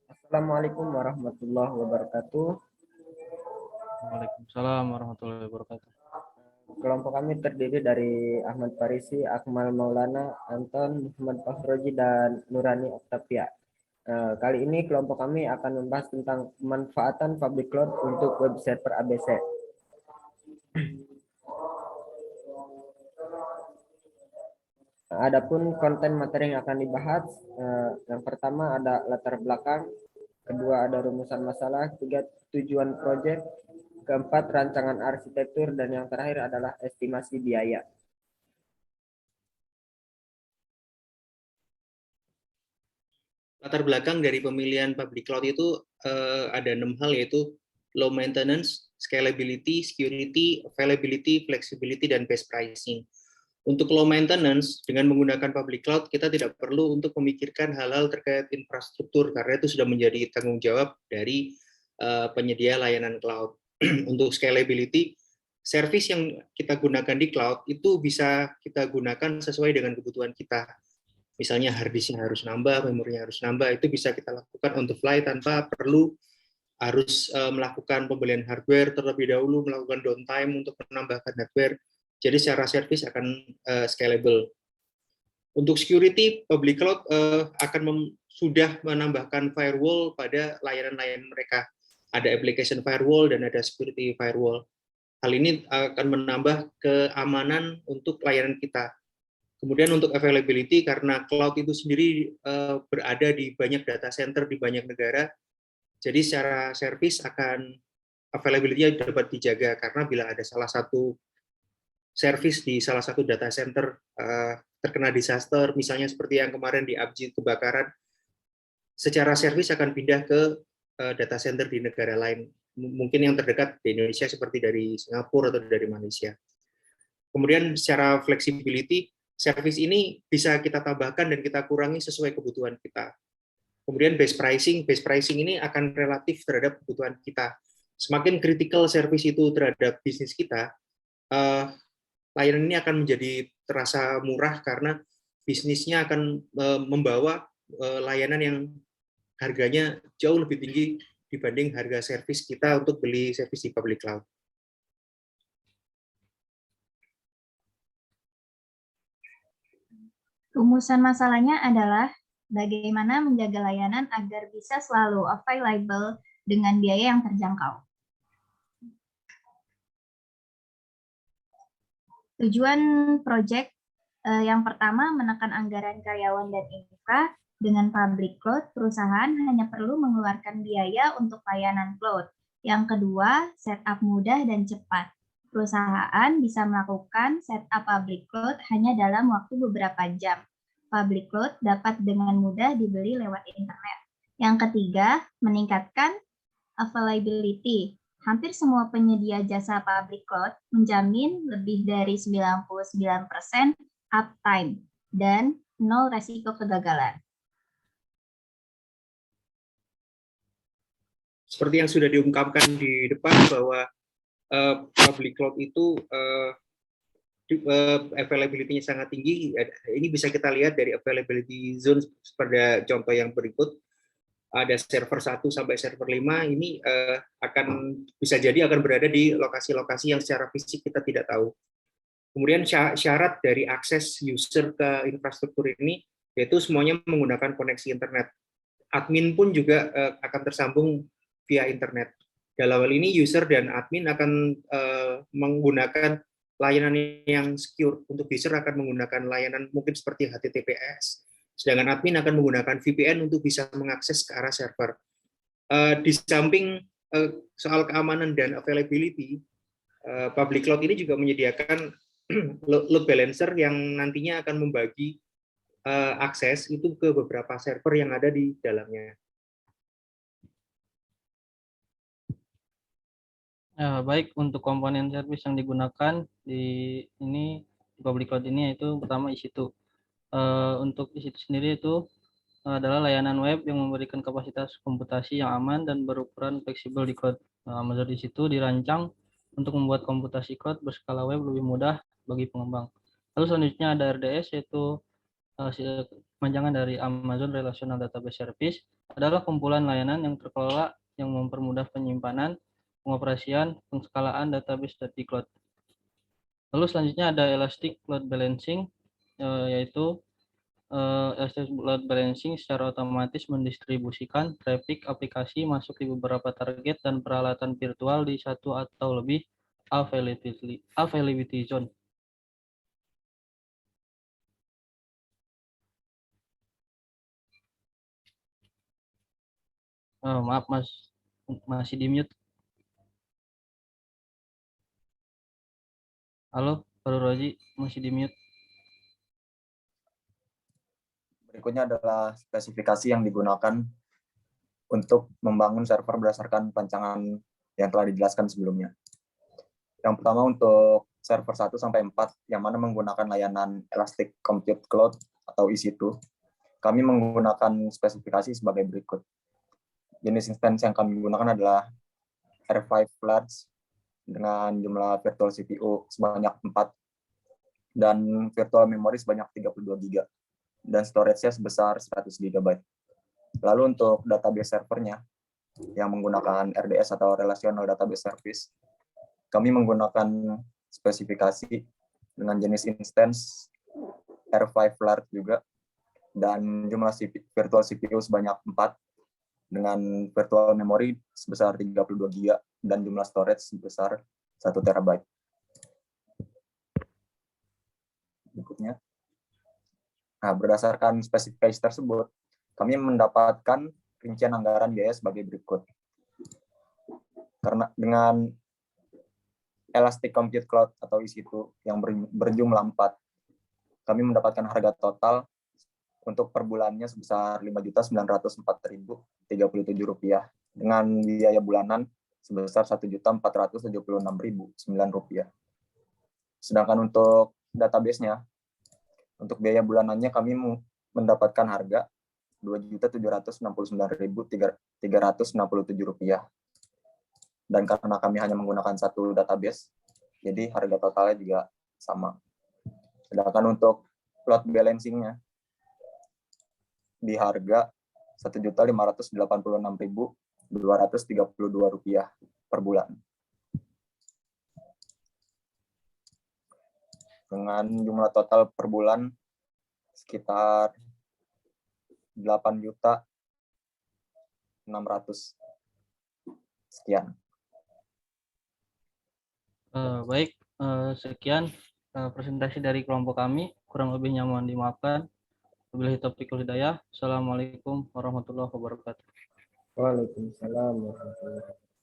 Assalamualaikum warahmatullahi wabarakatuh. Waalaikumsalam warahmatullahi wabarakatuh. Kelompok kami terdiri dari Ahmad Farisi, Akmal Maulana, Anton, Muhammad Fahroji, dan Nurani Oktavia. Kali ini kelompok kami akan membahas tentang pemanfaatan public cloud untuk web server ABC. Adapun konten materi yang akan dibahas, yang pertama ada latar belakang, kedua ada rumusan masalah, tiga tujuan proyek, keempat rancangan arsitektur, dan yang terakhir adalah estimasi biaya. Latar belakang dari pemilihan public cloud itu ada 6 hal, yaitu low maintenance, scalability, security, availability, flexibility, dan best pricing. Untuk low maintenance, dengan menggunakan public cloud, kita tidak perlu untuk memikirkan hal-hal terkait infrastruktur, karena itu sudah menjadi tanggung jawab dari penyedia layanan cloud. Untuk scalability, service yang kita gunakan di cloud itu bisa kita gunakan sesuai dengan kebutuhan kita. Misalnya hard disk-nya harus nambah, memorinya harus nambah, itu bisa kita lakukan on the fly tanpa perlu harus melakukan pembelian hardware terlebih dahulu, melakukan downtime untuk menambahkan hardware. Jadi secara service akan scalable. Untuk security, public cloud sudah menambahkan firewall pada layanan-layanan mereka. Ada application firewall dan ada security firewall. Hal ini akan menambah keamanan untuk layanan kita. Kemudian untuk availability, karena cloud itu sendiri berada di banyak data center di banyak negara, jadi secara service akan availability dapat dijaga, karena bila ada salah satu service di salah satu data center terkena disaster, misalnya seperti yang kemarin di Abji kebakaran, secara service akan pindah ke data center di negara lain. Mungkin yang terdekat di Indonesia seperti dari Singapura atau dari Malaysia. Kemudian secara flexibility, service ini bisa kita tambahkan dan kita kurangi sesuai kebutuhan kita. Kemudian base pricing ini akan relatif terhadap kebutuhan kita. Semakin critical service itu terhadap bisnis kita, layanan ini akan menjadi terasa murah karena bisnisnya akan membawa layanan yang harganya jauh lebih tinggi dibanding harga service kita untuk beli service di public cloud. Rumusan masalahnya adalah bagaimana menjaga layanan agar bisa selalu available dengan biaya yang terjangkau. Tujuan proyek yang pertama, menekan anggaran karyawan dan infra. Dengan public cloud, perusahaan hanya perlu mengeluarkan biaya untuk layanan cloud. Yang kedua, setup mudah dan cepat. Perusahaan bisa melakukan setup public cloud hanya dalam waktu beberapa jam. Public cloud dapat dengan mudah dibeli lewat internet. Yang ketiga, meningkatkan availability. Hampir semua penyedia jasa public cloud menjamin lebih dari 99% uptime dan 0 resiko kegagalan. Seperti yang sudah diungkapkan di depan bahwa public cloud itu availability-nya sangat tinggi. Ini bisa kita lihat dari availability zone pada contoh yang berikut. Ada server 1 sampai server 5, ini akan bisa jadi akan berada di lokasi-lokasi yang secara fisik kita tidak tahu. Kemudian syarat dari akses user ke infrastruktur ini yaitu semuanya menggunakan koneksi internet. Admin pun juga akan tersambung via internet. Dalam hal ini user dan admin akan menggunakan layanan yang secure. Untuk user akan menggunakan layanan mungkin seperti HTTPS, sedangkan admin akan menggunakan VPN untuk bisa mengakses ke arah server. Di samping soal keamanan dan availability, public cloud ini juga menyediakan load balancer yang nantinya akan membagi akses itu ke beberapa server yang ada di dalamnya. Baik, untuk komponen service yang digunakan di public cloud ini yaitu pertama EC2. Untuk EC2 sendiri itu adalah layanan web yang memberikan kapasitas komputasi yang aman dan berukuran fleksibel di cloud. Amazon EC2 dirancang untuk membuat komputasi cloud berskala web lebih mudah bagi pengembang. Lalu selanjutnya ada RDS, yaitu kepanjangan dari Amazon Relational Database Service, adalah kumpulan layanan yang terkelola yang mempermudah penyimpanan, pengoperasian, pengskalaan database di cloud. Lalu selanjutnya ada Elastic Load Balancing, yaitu Elastic Load Balancing secara otomatis mendistribusikan traffic aplikasi masuk di beberapa target dan peralatan virtual di satu atau lebih availability zone. Maaf Mas, masih di mute. Halo, Baru Roji, masih di mute. Berikutnya adalah spesifikasi yang digunakan untuk membangun server berdasarkan pancangan yang telah dijelaskan sebelumnya. Yang pertama untuk server 1 sampai 4 yang mana menggunakan layanan Elastic Compute Cloud atau EC2. Kami menggunakan spesifikasi sebagai berikut. Jenis instance yang kami gunakan adalah R5 Large dengan jumlah virtual CPU sebanyak 4 dan virtual memory sebanyak 32 GB dan storage-nya sebesar 100 GB. Lalu untuk database servernya yang menggunakan RDS atau Relational Database Service, kami menggunakan spesifikasi dengan jenis instance R5 Large juga dan jumlah virtual CPU sebanyak 4 dengan virtual memory sebesar 32 GB dan jumlah storage sebesar 1 TB. Berikutnya. Nah, berdasarkan spesifikasi tersebut, kami mendapatkan rincian anggaran biaya sebagai berikut. Karena dengan Elastic Compute Cloud atau EC2 yang berjumlah 4, kami mendapatkan harga total untuk per bulannya sebesar Rp5.904.037 dengan biaya bulanan sebesar Rp1.476.009. Sedangkan untuk database-nya, untuk biaya bulanannya kami mendapatkan harga Rp2.769.367. Dan karena kami hanya menggunakan satu database, jadi harga totalnya juga sama. Sedangkan untuk load balancing-nya di harga Rp1.586.232 per bulan. Dengan jumlah total per bulan sekitar 8.600.000. Sekian. Baik, sekian presentasi dari kelompok kami. Kurang lebihnya mohon dimaafkan. Wabillahi taufiq wal hidayah. Assalamualaikum warahmatullahi wabarakatuh. Waalaikumsalam warahmatullahi wabarakatuh.